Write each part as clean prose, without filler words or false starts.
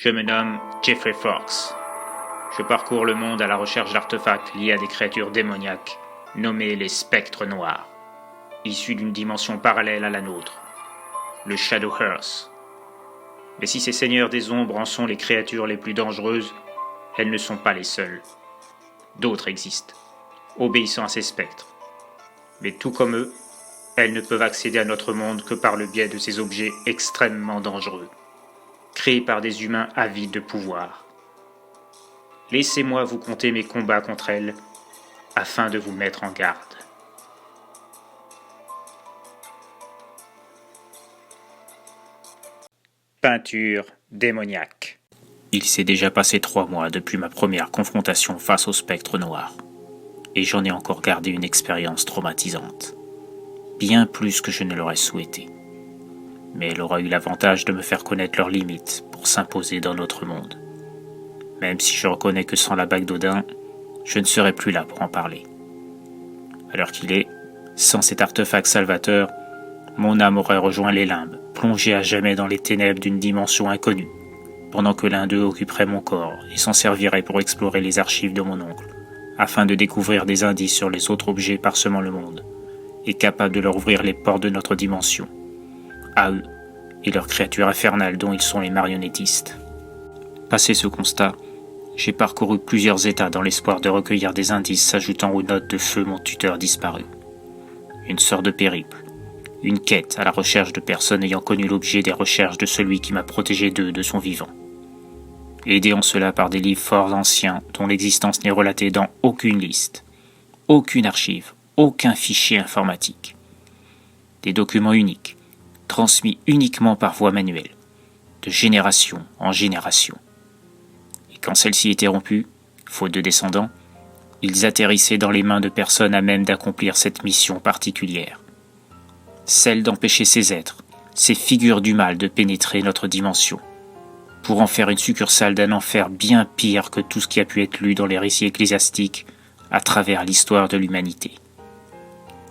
Je me nomme Jeffrey Fox. Je parcours le monde à la recherche d'artefacts liés à des créatures démoniaques, nommées les spectres noirs, issus d'une dimension parallèle à la nôtre, le Shadowverse. Mais si ces seigneurs des ombres en sont les créatures les plus dangereuses, elles ne sont pas les seules. D'autres existent, obéissant à ces spectres. Mais tout comme eux, elles ne peuvent accéder à notre monde que par le biais de ces objets extrêmement dangereux, créés par des humains avides de pouvoir. Laissez-moi vous conter mes combats contre elles, afin de vous mettre en garde. Peinture démoniaque. Il s'est déjà passé 3 mois depuis ma première confrontation face au spectre noir, et j'en ai encore gardé une expérience traumatisante, bien plus que je ne l'aurais souhaité. Mais elle aura eu l'avantage de me faire connaître leurs limites pour s'imposer dans notre monde. Même si je reconnais que sans la bague d'Odin, je ne serai plus là pour en parler. À l'heure qu'il est, sans cet artefact salvateur, mon âme aurait rejoint les limbes, plongée à jamais dans les ténèbres d'une dimension inconnue, pendant que l'un d'eux occuperait mon corps et s'en servirait pour explorer les archives de mon oncle, afin de découvrir des indices sur les autres objets parsemant le monde, et capable de leur ouvrir les portes de notre dimension, à eux et leurs créatures infernales dont ils sont les marionnettistes. Passé ce constat, j'ai parcouru plusieurs états dans l'espoir de recueillir des indices s'ajoutant aux notes de feu mon tuteur disparu. Une sorte de périple, une quête à la recherche de personnes ayant connu l'objet des recherches de celui qui m'a protégé d'eux de son vivant. Aidé en cela par des livres fort anciens dont l'existence n'est relatée dans aucune liste, aucune archive, aucun fichier informatique. Des documents uniques, transmis uniquement par voie manuelle, de génération en génération. Et quand celle-ci était rompue, faute de descendants, ils atterrissaient dans les mains de personnes à même d'accomplir cette mission particulière. Celle d'empêcher ces êtres, ces figures du mal de pénétrer notre dimension, pour en faire une succursale d'un enfer bien pire que tout ce qui a pu être lu dans les récits ecclésiastiques à travers l'histoire de l'humanité.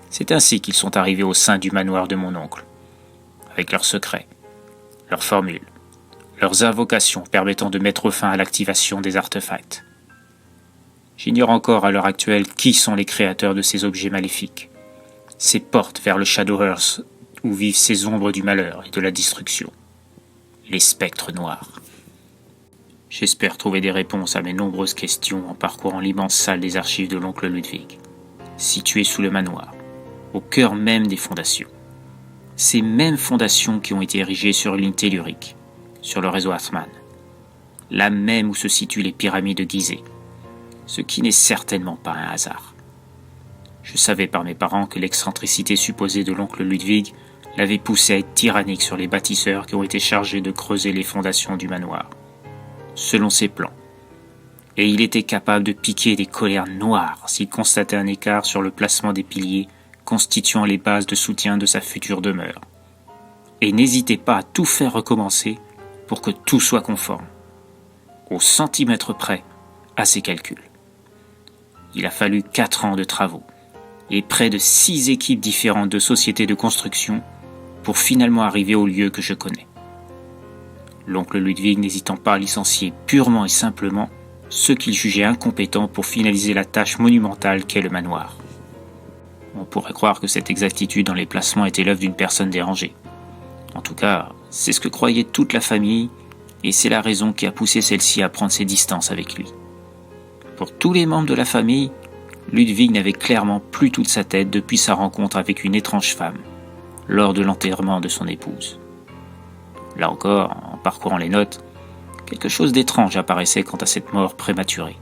C'est ainsi qu'ils sont arrivés au sein du manoir de mon oncle, avec leurs secrets, leurs formules, leurs invocations permettant de mettre fin à l'activation des artefacts. J'ignore encore à l'heure actuelle qui sont les créateurs de ces objets maléfiques, ces portes vers le Shadowverse où vivent ces ombres du malheur et de la destruction, les spectres noirs. J'espère trouver des réponses à mes nombreuses questions en parcourant l'immense salle des archives de l'oncle Ludwig, située sous le manoir, au cœur même des fondations. Ces mêmes fondations qui ont été érigées sur une ligne tellurique, sur le réseau Hartmann, la même où se situent les pyramides de Gizeh, ce qui n'est certainement pas un hasard. Je savais par mes parents que l'excentricité supposée de l'oncle Ludwig l'avait poussé à être tyrannique sur les bâtisseurs qui ont été chargés de creuser les fondations du manoir, selon ses plans. Et il était capable de piquer des colères noires s'il constatait un écart sur le placement des piliers constituant les bases de soutien de sa future demeure. Et n'hésitez pas à tout faire recommencer pour que tout soit conforme, au centimètre près, à ses calculs. Il a fallu 4 ans de travaux et près de 6 équipes différentes de sociétés de construction pour finalement arriver au lieu que je connais. L'oncle Ludwig n'hésitant pas à licencier purement et simplement ceux qu'il jugeait incompétents pour finaliser la tâche monumentale qu'est le manoir. On pourrait croire que cette exactitude dans les placements était l'œuvre d'une personne dérangée. En tout cas, c'est ce que croyait toute la famille, et c'est la raison qui a poussé celle-ci à prendre ses distances avec lui. Pour tous les membres de la famille, Ludwig n'avait clairement plus toute sa tête depuis sa rencontre avec une étrange femme, lors de l'enterrement de son épouse. Là encore, en parcourant les notes, quelque chose d'étrange apparaissait quant à cette mort prématurée.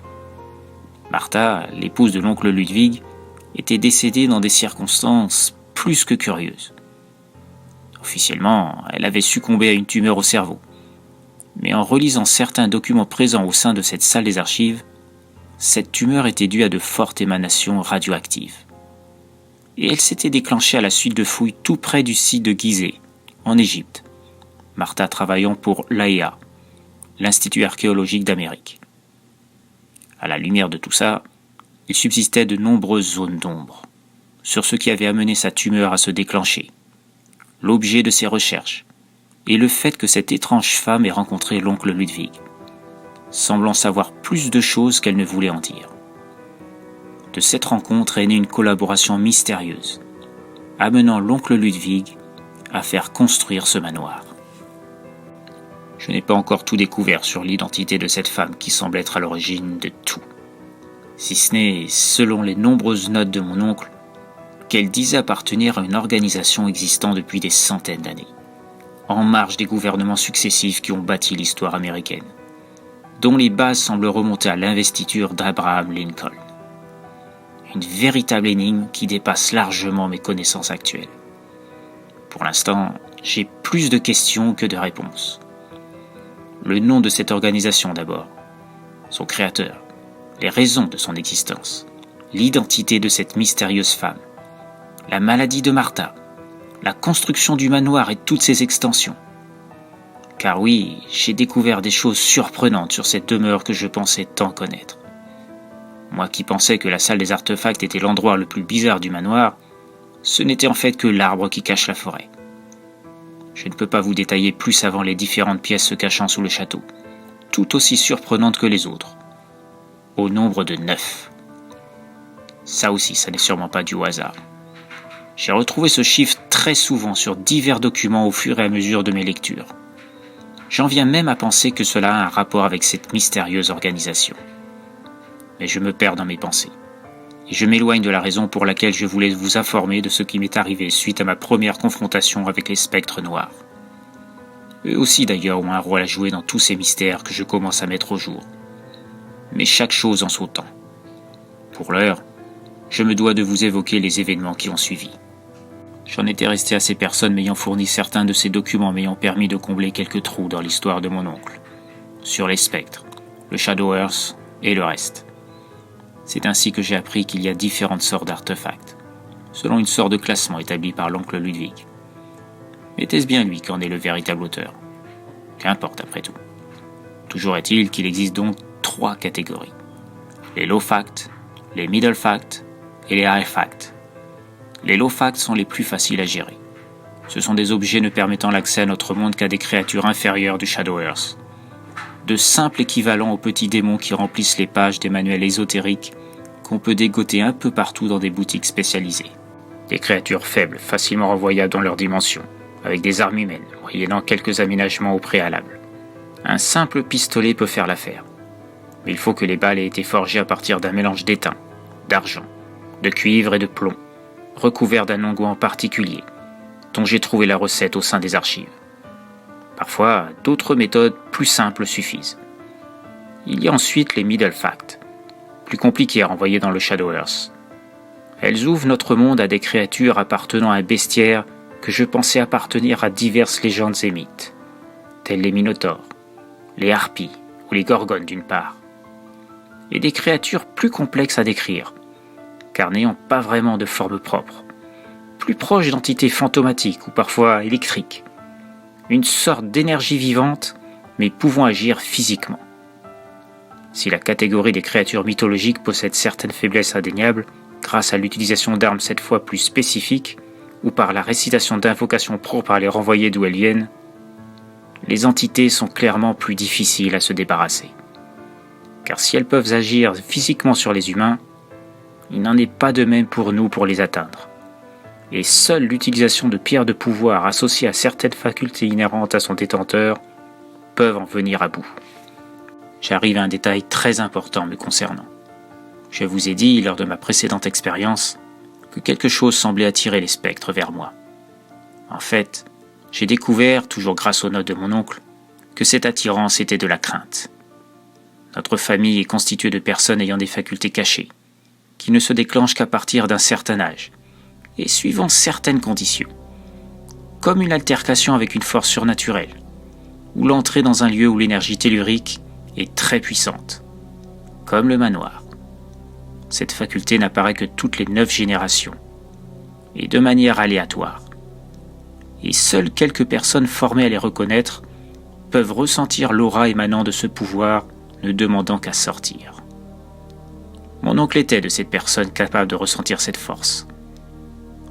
Martha, l'épouse de l'oncle Ludwig, était décédée dans des circonstances plus que curieuses. Officiellement, elle avait succombé à une tumeur au cerveau. Mais en relisant certains documents présents au sein de cette salle des archives, cette tumeur était due à de fortes émanations radioactives. Et elle s'était déclenchée à la suite de fouilles tout près du site de Gizeh, en Égypte, Martha travaillant pour l'AEA, l'Institut archéologique d'Amérique. À la lumière de tout ça, il subsistait de nombreuses zones d'ombre sur ce qui avait amené sa tumeur à se déclencher, l'objet de ses recherches, est le fait que cette étrange femme ait rencontré l'oncle Ludwig, semblant savoir plus de choses qu'elle ne voulait en dire. De cette rencontre est née une collaboration mystérieuse, amenant l'oncle Ludwig à faire construire ce manoir. Je n'ai pas encore tout découvert sur l'identité de cette femme qui semble être à l'origine de tout, si ce n'est, selon les nombreuses notes de mon oncle, qu'elle disait appartenir à une organisation existant depuis des centaines d'années, en marge des gouvernements successifs qui ont bâti l'histoire américaine, dont les bases semblent remonter à l'investiture d'Abraham Lincoln. Une véritable énigme qui dépasse largement mes connaissances actuelles. Pour l'instant, j'ai plus de questions que de réponses. Le nom de cette organisation d'abord, son créateur, les raisons de son existence, l'identité de cette mystérieuse femme, la maladie de Martha, la construction du manoir et toutes ses extensions. Car oui, j'ai découvert des choses surprenantes sur cette demeure que je pensais tant connaître. Moi qui pensais que la salle des artefacts était l'endroit le plus bizarre du manoir, ce n'était en fait que l'arbre qui cache la forêt. Je ne peux pas vous détailler plus avant les différentes pièces se cachant sous le château, tout aussi surprenantes que les autres, au nombre de 9. Ça aussi, ça n'est sûrement pas dû au hasard. J'ai retrouvé ce chiffre très souvent sur divers documents au fur et à mesure de mes lectures. J'en viens même à penser que cela a un rapport avec cette mystérieuse organisation. Mais je me perds dans mes pensées, et je m'éloigne de la raison pour laquelle je voulais vous informer de ce qui m'est arrivé suite à ma première confrontation avec les spectres noirs. Eux aussi d'ailleurs ont un rôle à jouer dans tous ces mystères que je commence à mettre au jour. Mais chaque chose en son temps. Pour l'heure, je me dois de vous évoquer les événements qui ont suivi. J'en étais resté à ces personnes m'ayant fourni certains de ces documents m'ayant permis de combler quelques trous dans l'histoire de mon oncle, sur les spectres, le Shadow Earth et le reste. C'est ainsi que j'ai appris qu'il y a différentes sortes d'artefacts, selon une sorte de classement établi par l'oncle Ludwig. Était-ce bien lui qui en est le véritable auteur? Qu'importe après tout. Toujours est-il qu'il existe donc 3 catégories. Les low facts, les middle facts et les high facts. Les low facts sont les plus faciles à gérer. Ce sont des objets ne permettant l'accès à notre monde qu'à des créatures inférieures du Shadow Earth. De simples équivalents aux petits démons qui remplissent les pages des manuels ésotériques qu'on peut dégoter un peu partout dans des boutiques spécialisées. Des créatures faibles, facilement renvoyables dans leur dimension, avec des armes humaines, moyennant quelques aménagements au préalable. Un simple pistolet peut faire l'affaire. Mais il faut que les balles aient été forgées à partir d'un mélange d'étain, d'argent, de cuivre et de plomb, recouvert d'un onguent particulier, dont j'ai trouvé la recette au sein des archives. Parfois, d'autres méthodes plus simples suffisent. Il y a ensuite les middle facts, plus compliquées à renvoyer dans le Shadow Earth. Elles ouvrent notre monde à des créatures appartenant à un bestiaire que je pensais appartenir à diverses légendes et mythes, tels les minotaures, les harpies ou les gorgones d'une part, et des créatures plus complexes à décrire, car n'ayant pas vraiment de forme propre, plus proches d'entités fantomatiques ou parfois électriques, une sorte d'énergie vivante, mais pouvant agir physiquement. Si la catégorie des créatures mythologiques possède certaines faiblesses indéniables, grâce à l'utilisation d'armes cette fois plus spécifiques, ou par la récitation d'invocations propres à les renvoyer d'où elles viennent, les entités sont clairement plus difficiles à se débarrasser. Car si elles peuvent agir physiquement sur les humains, il n'en est pas de même pour nous pour les atteindre. Et seule l'utilisation de pierres de pouvoir associées à certaines facultés inhérentes à son détenteur peuvent en venir à bout. J'arrive à un détail très important me concernant. Je vous ai dit, lors de ma précédente expérience, que quelque chose semblait attirer les spectres vers moi. En fait, j'ai découvert, toujours grâce aux notes de mon oncle, que cette attirance était de la crainte. Notre famille est constituée de personnes ayant des facultés cachées, qui ne se déclenchent qu'à partir d'un certain âge, et suivant certaines conditions, comme une altercation avec une force surnaturelle, ou l'entrée dans un lieu où l'énergie tellurique est très puissante, comme le manoir. Cette faculté n'apparaît que toutes les 9 générations, et de manière aléatoire. Et seules quelques personnes formées à les reconnaître peuvent ressentir l'aura émanant de ce pouvoir, ne demandant qu'à sortir. Mon oncle était de cette personne capable de ressentir cette force.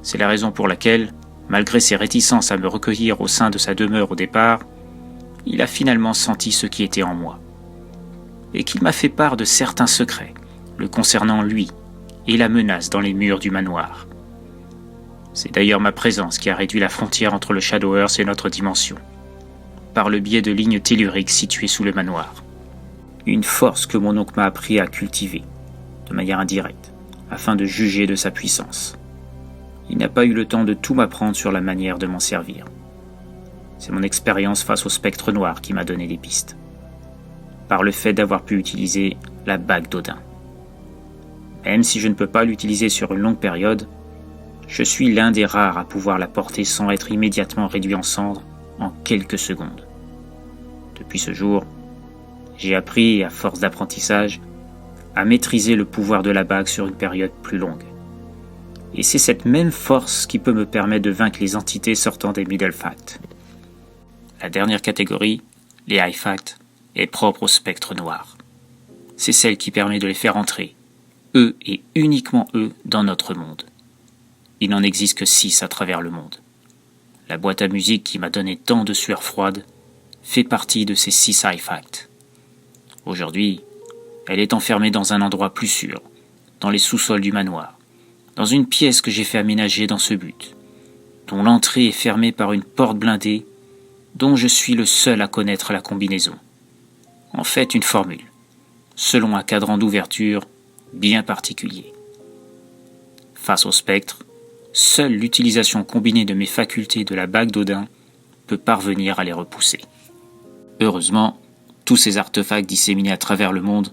C'est la raison pour laquelle, Malgré ses réticences à me recueillir au sein de sa demeure au départ, il a finalement senti ce qui était en moi, et qu'il m'a fait part de certains secrets le concernant lui et la menace dans les murs du manoir. C'est d'ailleurs ma présence qui a réduit la frontière entre le Shadowverse et notre dimension, par le biais de lignes telluriques situées sous le manoir. Une force que mon oncle m'a appris à cultiver, de manière indirecte, afin de juger de sa puissance. Il n'a pas eu le temps de tout m'apprendre sur la manière de m'en servir. C'est mon expérience face au spectre noir qui m'a donné des pistes, par le fait d'avoir pu utiliser la bague d'Odin. Même si je ne peux pas l'utiliser sur une longue période, je suis l'un des rares à pouvoir la porter sans être immédiatement réduit en cendres en quelques secondes. Depuis ce jour, j'ai appris, à force d'apprentissage, à maîtriser le pouvoir de la bague sur une période plus longue. Et c'est cette même force qui peut me permettre de vaincre les entités sortant des Middle Facts. La dernière catégorie, les High Facts, est propre au spectre noir. C'est celle qui permet de les faire entrer, eux et uniquement eux, dans notre monde. Il n'en existe que 6 à travers le monde. La boîte à musique qui m'a donné tant de sueur froide fait partie de ces 6 High Facts. Aujourd'hui, elle est enfermée dans un endroit plus sûr, dans les sous-sols du manoir, dans une pièce que j'ai fait aménager dans ce but, dont l'entrée est fermée par une porte blindée, dont je suis le seul à connaître la combinaison. En fait, une formule, selon un cadran d'ouverture bien particulier. Face au spectre, seule l'utilisation combinée de mes facultés de la bague d'Odin peut parvenir à les repousser. Heureusement, tous ces artefacts disséminés à travers le monde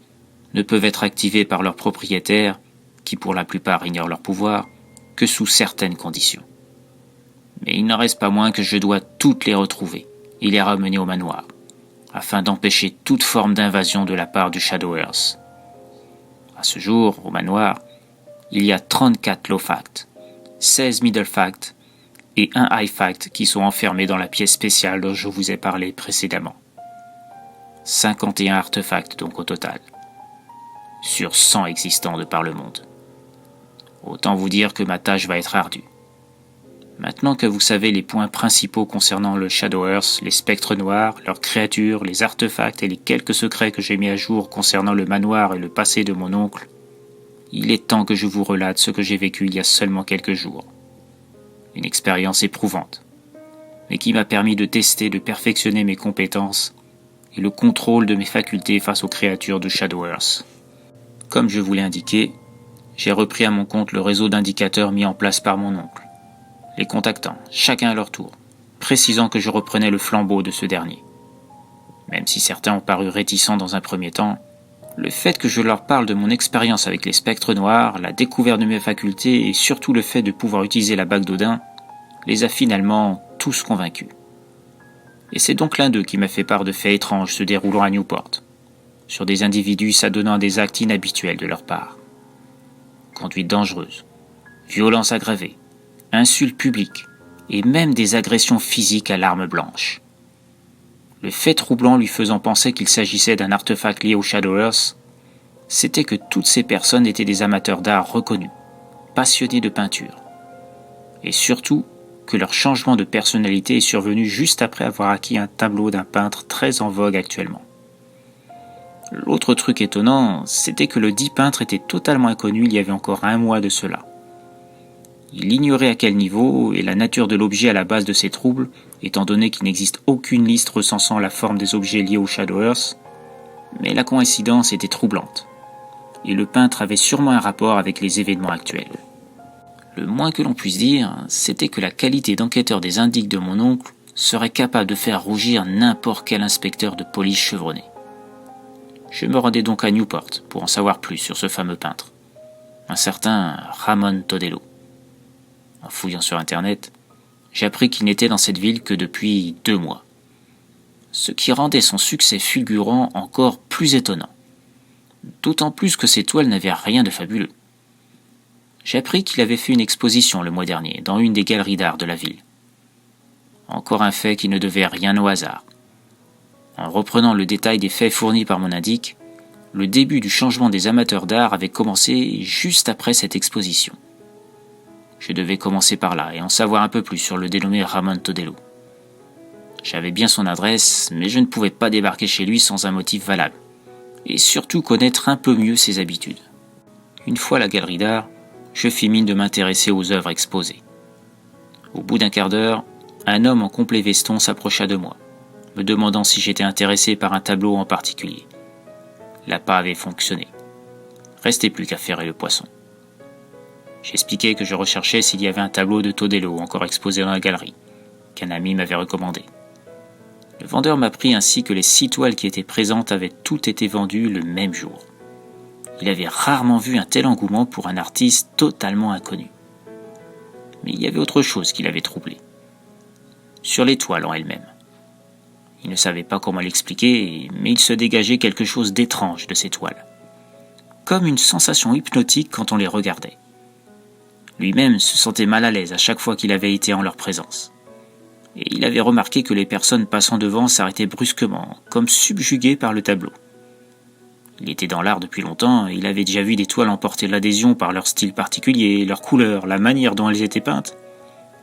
ne peuvent être activés par leurs propriétaires, qui pour la plupart ignorent leur pouvoir, que sous certaines conditions. Mais il n'en reste pas moins que je dois toutes les retrouver et les ramener au manoir, afin d'empêcher toute forme d'invasion de la part du Shadowverse. À ce jour, au manoir, il y a 34 Low Facts, 16 Middle Facts et un High Fact qui sont enfermés dans la pièce spéciale dont je vous ai parlé précédemment. 51 artefacts donc au total, sur 100 existants de par le monde. Autant vous dire que ma tâche va être ardue. Maintenant que vous savez les points principaux concernant le Shadowverse, les spectres noirs, leurs créatures, les artefacts et les quelques secrets que j'ai mis à jour concernant le manoir et le passé de mon oncle, il est temps que je vous relate ce que j'ai vécu il y a seulement quelques jours. Une expérience éprouvante, mais qui m'a permis de tester, de perfectionner mes compétences et le contrôle de mes facultés face aux créatures de Shadowverse. Comme je vous l'ai indiqué, j'ai repris à mon compte le réseau d'indicateurs mis en place par mon oncle, les contactant, chacun à leur tour, précisant que je reprenais le flambeau de ce dernier. Même si certains ont paru réticents dans un premier temps, le fait que je leur parle de mon expérience avec les spectres noirs, la découverte de mes facultés et surtout le fait de pouvoir utiliser la bague d'Odin, les a finalement tous convaincus. Et c'est donc l'un d'eux qui m'a fait part de faits étranges se déroulant à Newport, sur des individus s'adonnant à des actes inhabituels de leur part. Conduite dangereuse, violence aggravée, insultes publiques et même des agressions physiques à l'arme blanche. Le fait troublant lui faisant penser qu'il s'agissait d'un artefact lié au Shadowverse, c'était que toutes ces personnes étaient des amateurs d'art reconnus, passionnés de peinture, et surtout que leur changement de personnalité est survenu juste après avoir acquis un tableau d'un peintre très en vogue actuellement. L'autre truc étonnant, c'était que le dit peintre était totalement inconnu il y avait encore un mois de cela. Il ignorait à quel niveau et la nature de l'objet à la base de ces troubles, étant donné qu'il n'existe aucune liste recensant la forme des objets liés au Shadowverse, mais la coïncidence était troublante, et le peintre avait sûrement un rapport avec les événements actuels. Le moins que l'on puisse dire, c'était que la qualité d'enquêteur des indices de mon oncle serait capable de faire rougir n'importe quel inspecteur de police chevronné. Je me rendais donc à Newport pour en savoir plus sur ce fameux peintre, un certain Ramon Todello. En fouillant sur Internet, j'ai appris qu'il n'était dans cette ville que depuis 2 mois, ce qui rendait son succès fulgurant encore plus étonnant, d'autant plus que ses toiles n'avaient rien de fabuleux. J'ai appris qu'il avait fait une exposition le mois dernier dans une des galeries d'art de la ville. Encore un fait qui ne devait rien au hasard. En reprenant le détail des faits fournis par mon indique, le début du changement des amateurs d'art avait commencé juste après cette exposition. Je devais commencer par là et en savoir un peu plus sur le dénommé Ramon Todelo. J'avais bien son adresse, mais je ne pouvais pas débarquer chez lui sans un motif valable, et surtout connaître un peu mieux ses habitudes. Une fois à la galerie d'art, je fis mine de m'intéresser aux œuvres exposées. Au bout d'un quart d'heure, un homme en complet veston s'approcha de moi, me demandant si j'étais intéressé par un tableau en particulier. L'appât avait fonctionné. Restait plus qu'à ferrer le poisson. J'expliquai que je recherchais s'il y avait un tableau de Todelo encore exposé dans la galerie, qu'un ami m'avait recommandé. Le vendeur m'apprit ainsi que les 6 toiles qui étaient présentes avaient toutes été vendues le même jour. Il avait rarement vu un tel engouement pour un artiste totalement inconnu. Mais il y avait autre chose qui l'avait troublé. Sur les toiles en elles-mêmes. Il ne savait pas comment l'expliquer, mais il se dégageait quelque chose d'étrange de ces toiles. Comme une sensation hypnotique quand on les regardait. Lui-même se sentait mal à l'aise à chaque fois qu'il avait été en leur présence. Et il avait remarqué que les personnes passant devant s'arrêtaient brusquement, comme subjuguées par le tableau. Il était dans l'art depuis longtemps et il avait déjà vu des toiles emporter l'adhésion par leur style particulier, leur couleur, la manière dont elles étaient peintes.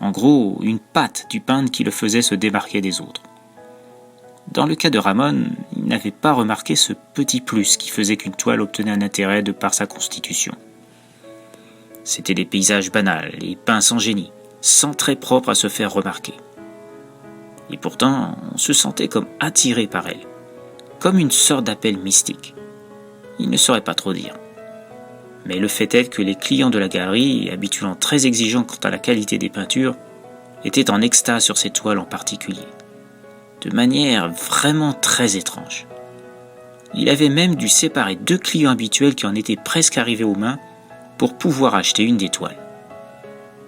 En gros, une patte du peintre qui le faisait se démarquer des autres. Dans le cas de Ramon, il n'avait pas remarqué ce petit plus qui faisait qu'une toile obtenait un intérêt de par sa constitution. C'étaient des paysages banals et peints sans génie, sans trait propre à se faire remarquer. Et pourtant, on se sentait comme attiré par elles, comme une sorte d'appel mystique. Il ne saurait pas trop dire. Mais le fait est que les clients de la galerie, habituellement très exigeants quant à la qualité des peintures, étaient en extase sur ces toiles en particulier, de manière vraiment très étrange. Il avait même dû séparer 2 clients habituels qui en étaient presque arrivés aux mains pour pouvoir acheter une des toiles.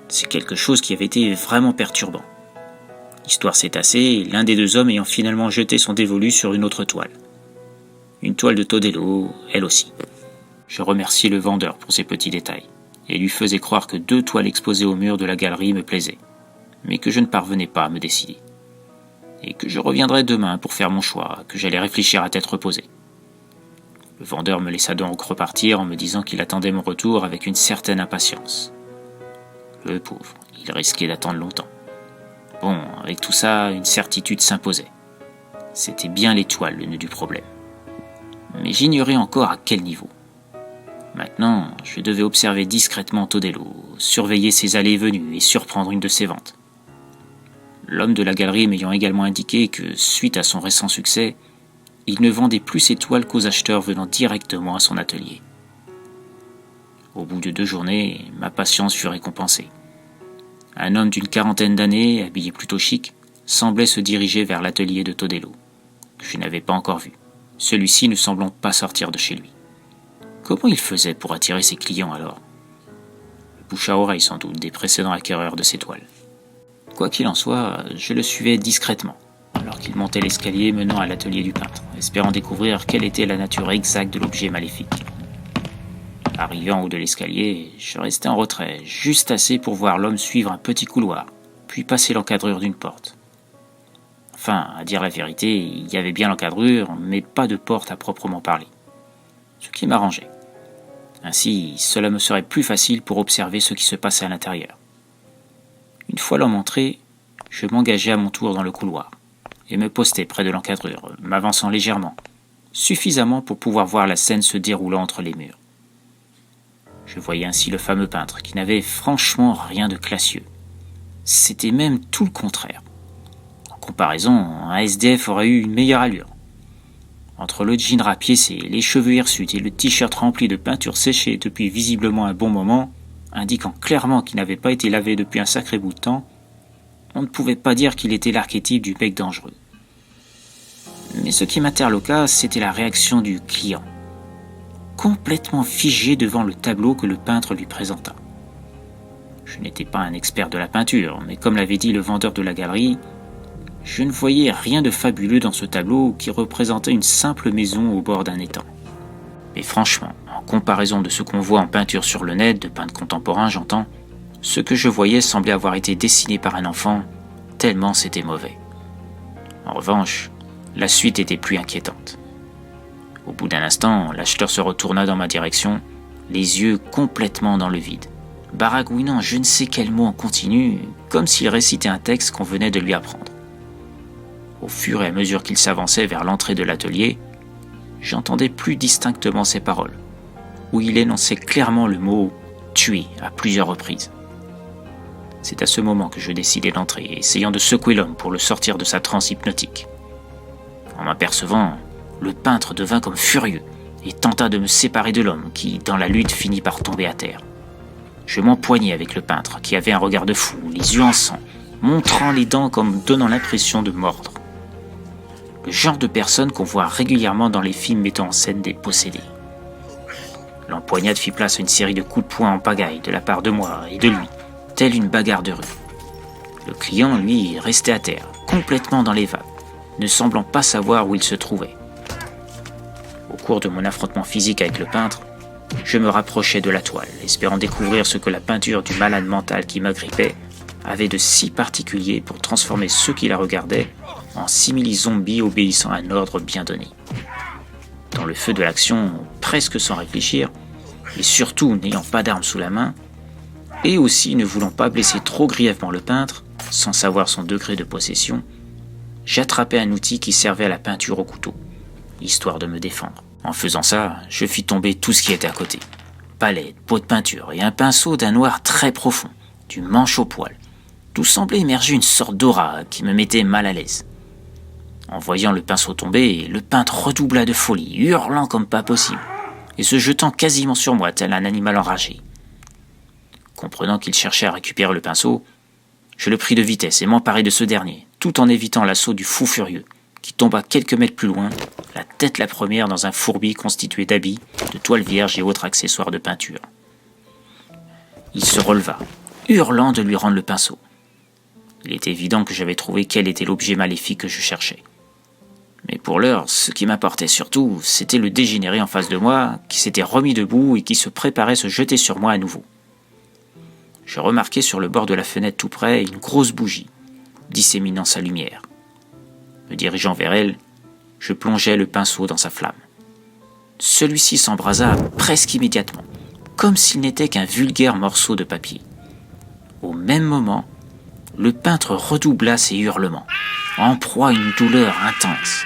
C'est quelque chose qui avait été vraiment perturbant. L'histoire s'est tassée, l'un des 2 hommes ayant finalement jeté son dévolu sur une autre toile. Une toile de Todelo, elle aussi. Je remerciai le vendeur pour ces petits détails, et lui faisais croire que 2 toiles exposées au mur de la galerie me plaisaient, mais que je ne parvenais pas à me décider. Et que je reviendrais demain pour faire mon choix, que j'allais réfléchir à tête reposée. Le vendeur me laissa donc repartir en me disant qu'il attendait mon retour avec une certaine impatience. Le pauvre, il risquait d'attendre longtemps. Bon, avec tout ça, une certitude s'imposait. C'était bien l'étoile le nœud du problème. Mais j'ignorais encore à quel niveau. Maintenant, je devais observer discrètement Todelo, surveiller ses allées et venues et surprendre une de ses ventes. L'homme de la galerie m'ayant également indiqué que, suite à son récent succès, il ne vendait plus ses toiles qu'aux acheteurs venant directement à son atelier. Au bout de 2 journées, ma patience fut récompensée. Un homme d'une 40aine d'années, habillé plutôt chic, semblait se diriger vers l'atelier de Todelo, que je n'avais pas encore vu, celui-ci ne semblant pas sortir de chez lui. Comment il faisait pour attirer ses clients alors? Le bouche à oreille sans doute des précédents acquéreurs de ces toiles. Quoi qu'il en soit, je le suivais discrètement, alors qu'il montait l'escalier menant à l'atelier du peintre, espérant découvrir quelle était la nature exacte de l'objet maléfique. Arrivé en haut de l'escalier, je restai en retrait, juste assez pour voir l'homme suivre un petit couloir, puis passer l'encadrure d'une porte. Enfin, à dire la vérité, il y avait bien l'encadrure, mais pas de porte à proprement parler. Ce qui m'arrangeait. Ainsi, cela me serait plus facile pour observer ce qui se passait à l'intérieur. Une fois l'homme entré, je m'engageai à mon tour dans le couloir, et me postai près de l'encadrure, m'avançant légèrement, suffisamment pour pouvoir voir la scène se déroulant entre les murs. Je voyais ainsi le fameux peintre, qui n'avait franchement rien de classieux. C'était même tout le contraire. En comparaison, un SDF aurait eu une meilleure allure. Entre le jean rapiécé, les cheveux hirsutes et le t-shirt rempli de peinture séchée depuis visiblement un bon moment, indiquant clairement qu'il n'avait pas été lavé depuis un sacré bout de temps, on ne pouvait pas dire qu'il était l'archétype du mec dangereux. Mais ce qui m'interloqua, c'était la réaction du client, complètement figé devant le tableau que le peintre lui présenta. Je n'étais pas un expert de la peinture, mais comme l'avait dit le vendeur de la galerie, je ne voyais rien de fabuleux dans ce tableau qui représentait une simple maison au bord d'un étang. Mais franchement, en comparaison de ce qu'on voit en peinture sur le net, de peintres contemporains j'entends, ce que je voyais semblait avoir été dessiné par un enfant, tellement c'était mauvais. En revanche, la suite était plus inquiétante. Au bout d'un instant, l'acheteur se retourna dans ma direction, les yeux complètement dans le vide, baragouinant je ne sais quel mot en continu, comme s'il récitait un texte qu'on venait de lui apprendre. Au fur et à mesure qu'il s'avançait vers l'entrée de l'atelier, j'entendais plus distinctement ses paroles, où il énonçait clairement le mot « tuer » à plusieurs reprises. C'est à ce moment que je décidai d'entrer, essayant de secouer l'homme pour le sortir de sa transe hypnotique. En m'apercevant, le peintre devint comme furieux et tenta de me séparer de l'homme qui, dans la lutte, finit par tomber à terre. Je m'empoignai avec le peintre qui avait un regard de fou, les yeux en sang, montrant les dents comme donnant l'impression de mordre. Le genre de personne qu'on voit régulièrement dans les films mettant en scène des possédés. L'empoignade fit place à une série de coups de poing en pagaille de la part de moi et de lui, telle une bagarre de rue. Le client, lui, restait à terre, complètement dans les vapes, ne semblant pas savoir où il se trouvait. Au cours de mon affrontement physique avec le peintre, je me rapprochais de la toile, espérant découvrir ce que la peinture du malade mental qui m'agrippait avait de si particulier pour transformer ceux qui la regardaient en simili-zombies obéissant à un ordre bien donné. Dans le feu de l'action, presque sans réfléchir, et surtout n'ayant pas d'arme sous la main, et aussi ne voulant pas blesser trop grièvement le peintre, sans savoir son degré de possession, j'attrapais un outil qui servait à la peinture au couteau, histoire de me défendre. En faisant ça, je fis tomber tout ce qui était à côté. Palette, pot de peinture et un pinceau d'un noir très profond, du manche au poil. Tout semblait émerger une sorte d'aura qui me mettait mal à l'aise. En voyant le pinceau tomber, le peintre redoubla de folie, hurlant comme pas possible, et se jetant quasiment sur moi tel un animal enragé. Comprenant qu'il cherchait à récupérer le pinceau, je le pris de vitesse et m'emparai de ce dernier, tout en évitant l'assaut du fou furieux, qui tomba quelques mètres plus loin, la tête la première dans un fourbi constitué d'habits, de toiles vierges et autres accessoires de peinture. Il se releva, hurlant de lui rendre le pinceau. Il était évident que j'avais trouvé quel était l'objet maléfique que je cherchais. Mais pour l'heure, ce qui m'importait surtout, c'était le dégénéré en face de moi, qui s'était remis debout et qui se préparait à se jeter sur moi à nouveau. Je remarquai sur le bord de la fenêtre tout près une grosse bougie, disséminant sa lumière. Me dirigeant vers elle, je plongeai le pinceau dans sa flamme. Celui-ci s'embrasa presque immédiatement, comme s'il n'était qu'un vulgaire morceau de papier. Au même moment, le peintre redoubla ses hurlements, en proie à une douleur intense,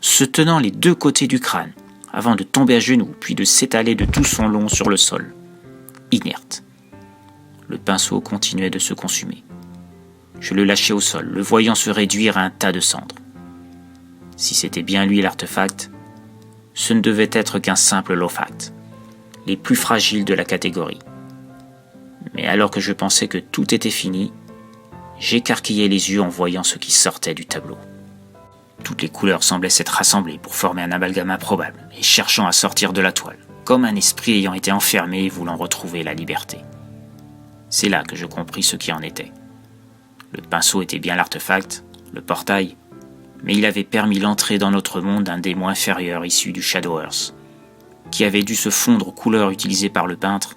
se tenant les deux côtés du crâne, avant de tomber à genoux, puis de s'étaler de tout son long sur le sol, inerte. Le pinceau continuait de se consumer. Je le lâchai au sol, le voyant se réduire à un tas de cendres. Si c'était bien lui l'artefact, ce ne devait être qu'un simple lofact, les plus fragiles de la catégorie. Mais alors que je pensais que tout était fini, j'écarquillai les yeux en voyant ce qui sortait du tableau. Toutes les couleurs semblaient s'être rassemblées pour former un amalgame improbable et cherchant à sortir de la toile, comme un esprit ayant été enfermé et voulant retrouver la liberté. C'est là que je compris ce qui en était. Le pinceau était bien l'artefact, le portail, mais il avait permis l'entrée dans notre monde d'un démon inférieur issu du Shadow Earth, qui avait dû se fondre aux couleurs utilisées par le peintre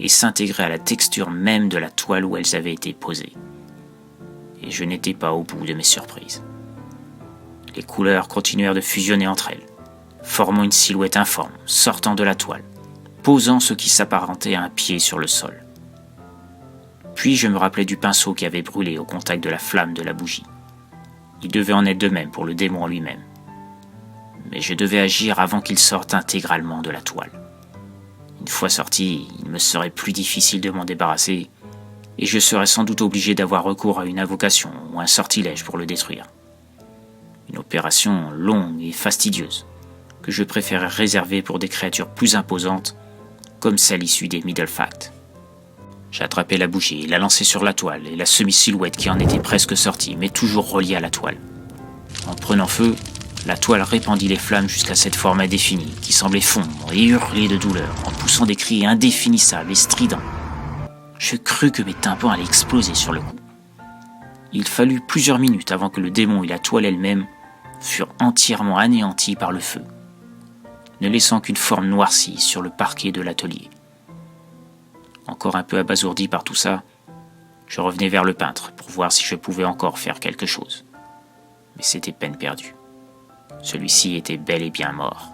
et s'intégrer à la texture même de la toile où elles avaient été posées. Et je n'étais pas au bout de mes surprises. Les couleurs continuèrent de fusionner entre elles, formant une silhouette informe, sortant de la toile, posant ce qui s'apparentait à un pied sur le sol. Puis je me rappelai du pinceau qui avait brûlé au contact de la flamme de la bougie. Il devait en être de même pour le démon lui-même. Mais je devais agir avant qu'il sorte intégralement de la toile. Une fois sorti, il me serait plus difficile de m'en débarrasser, et je serais sans doute obligé d'avoir recours à une invocation ou un sortilège pour le détruire. Une opération longue et fastidieuse, que je préférais réserver pour des créatures plus imposantes, comme celle issue des Middlefacts. J'attrapai la bougie et la lançai sur la toile et la semi-silhouette qui en était presque sortie, mais toujours reliée à la toile. En prenant feu, la toile répandit les flammes jusqu'à cette forme indéfinie qui semblait fondre et hurler de douleur en poussant des cris indéfinissables et stridents. Je crus que mes tympans allaient exploser sur le coup. Il fallut plusieurs minutes avant que le démon et la toile elle-même furent entièrement anéantis par le feu, ne laissant qu'une forme noircie sur le parquet de l'atelier. Encore un peu abasourdi par tout ça, je revenais vers le peintre pour voir si je pouvais encore faire quelque chose. Mais c'était peine perdue. Celui-ci était bel et bien mort.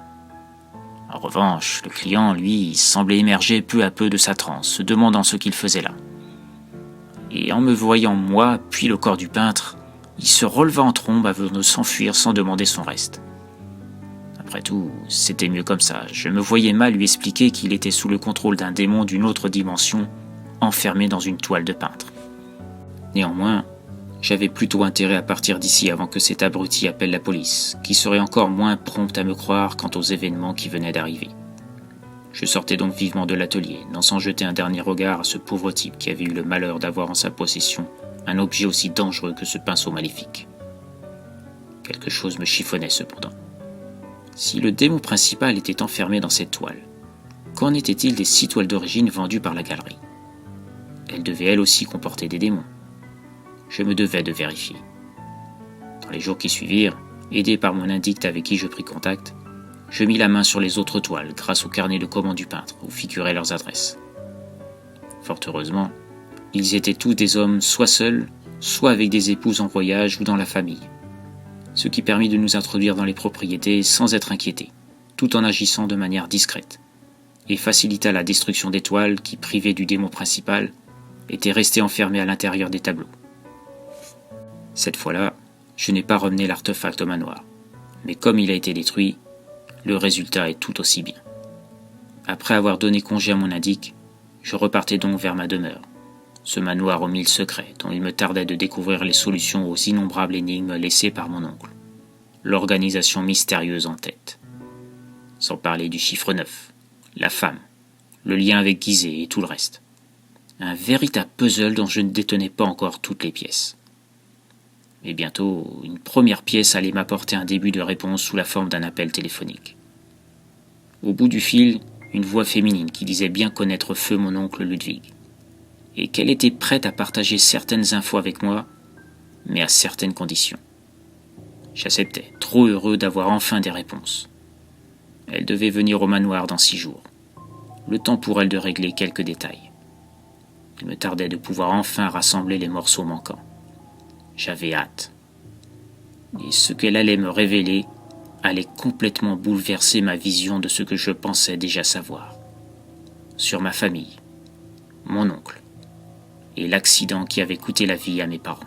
En revanche, le client, lui, semblait émerger peu à peu de sa transe, se demandant ce qu'il faisait là. Et en me voyant moi, puis le corps du peintre, il se releva en trombe avant de s'enfuir sans demander son reste. Après tout, c'était mieux comme ça. Je me voyais mal lui expliquer qu'il était sous le contrôle d'un démon d'une autre dimension, enfermé dans une toile de peintre. Néanmoins, j'avais plutôt intérêt à partir d'ici avant que cet abruti appelle la police, qui serait encore moins prompte à me croire quant aux événements qui venaient d'arriver. Je sortais donc vivement de l'atelier, non sans jeter un dernier regard à ce pauvre type qui avait eu le malheur d'avoir en sa possession un objet aussi dangereux que ce pinceau maléfique. Quelque chose me chiffonnait cependant. Si le démon principal était enfermé dans cette toile, qu'en était-il des 6 toiles d'origine vendues par la galerie? Elles devaient elles aussi comporter des démons. Je me devais de vérifier. Dans les jours qui suivirent, aidé par mon indict avec qui je pris contact, je mis la main sur les autres toiles grâce au carnet de commande du peintre où figuraient leurs adresses. Fort heureusement, ils étaient tous des hommes soit seuls, soit avec des épouses en voyage ou dans la famille, ce qui permit de nous introduire dans les propriétés sans être inquiétés, tout en agissant de manière discrète, et facilita la destruction des toiles qui, privées du démon principal, étaient restées enfermées à l'intérieur des tableaux. Cette fois-là, je n'ai pas ramené l'artefact au manoir, mais comme il a été détruit, le résultat est tout aussi bien. Après avoir donné congé à mon indique, je repartais donc vers ma demeure, ce manoir aux 1000 secrets dont il me tardait de découvrir les solutions aux innombrables énigmes laissées par mon oncle, l'organisation mystérieuse en tête. Sans parler du chiffre 9, la femme, le lien avec Gizeh et tout le reste. Un véritable puzzle dont je ne détenais pas encore toutes les pièces. Mais bientôt, une première pièce allait m'apporter un début de réponse sous la forme d'un appel téléphonique. Au bout du fil, une voix féminine qui disait bien connaître feu mon oncle Ludwig, et qu'elle était prête à partager certaines infos avec moi, mais à certaines conditions. J'acceptais, trop heureux d'avoir enfin des réponses. Elle devait venir au manoir dans 6 jours, le temps pour elle de régler quelques détails. Il me tardait de pouvoir enfin rassembler les morceaux manquants. J'avais hâte. Et ce qu'elle allait me révéler allait complètement bouleverser ma vision de ce que je pensais déjà savoir. Sur ma famille, mon oncle, et l'accident qui avait coûté la vie à mes parents.